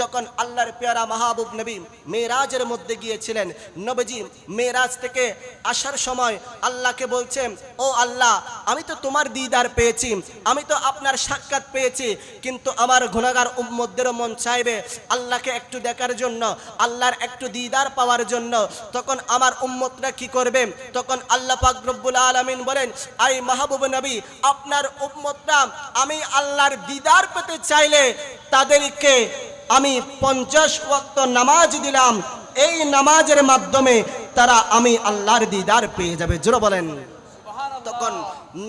যখন আল্লাহর পেয়ারা মাহবুব নবী মেরাজের মধ্যে গিয়েছিলেন, নবীজি মেরাজ থেকে আসার সময় আল্লাহকে বলছেন, ও আল্লাহ, আমি তো তোমার দিদার পেয়েছি, আমি তো আপনার সাক্ষাৎ পেয়েছি, কিন্তু আমার গুনাহগার উম্মতদেরও মন চাইবে আল্লাহকে একটু দেখার জন্য, আল্লাহর একটু দিদার পাওয়ার জন্য। তখন আমার উম্মতরা কি করবে? তখন আল্লাহ পাক রব্বুল আলামিন বলেন, আই মাহবুব নবী, আপনার উম্মতরা আমি আল্লাহর দিদার পেতে চাইলে তাদেরকে আমি 50 ওয়াক্ত নামাজ দিলাম, এই নামাজের মাধ্যমে তারা আমি আল্লাহর দিদার পেয়ে যাবে। জোরে বলেন। তখন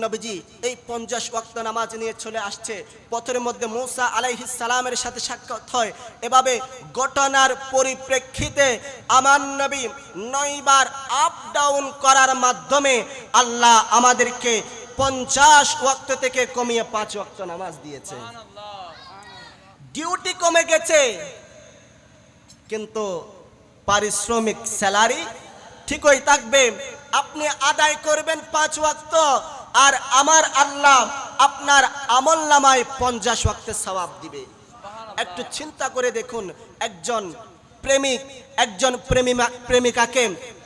নবীজি এই 50 ওয়াক্ত নামাজ নিয়ে চলে আসছে। পথের মধ্যে মূসা আলাইহিস সালামের সাথে সাক্ষাৎ হয়। এভাবে ঘটনার পরিপ্রেক্ষিতে আমার নবী 9 বার আপ ডাউন করার মাধ্যমে আল্লাহ আমাদেরকে 50 ওয়াক্ত থেকে কমিয়ে 5 ওয়াক্ত নামাজ দিয়েছে। ডিউটি কমে গেছে, কিন্তু পারিশ্রমিক স্যালারি ঠিকই থাকবে। আপনি আদায় করবেন 5 ওয়াক্ত, আর আমার আল্লাহ আপনার আমলনামায় 50 ওয়াক্তের সওয়াব দিবে। একটু চিন্তা করে দেখুন, একজন প্রেমিক একজন প্রেমিকাকে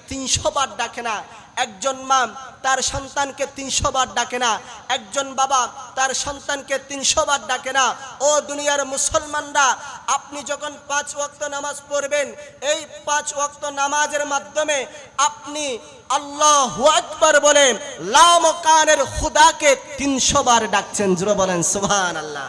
300 বার ডাকে না, একজন মা তার সন্তানকে 300 বার ডাকে না, একজন বাবা তার সন্তানকে 300 বার ডাকে না। ও দুনিয়ার মুসলমানরা, আপনি যখন 5 ওয়াক্ত নামাজ পড়বেন, এই 5 ওয়াক্ত নামাজের মাধ্যমে আপনি আল্লাহু আকবার বলে লামকানের খুদাকে 300 বার ডাকছেন। জোরে বলেন সুবহানাল্লাহ।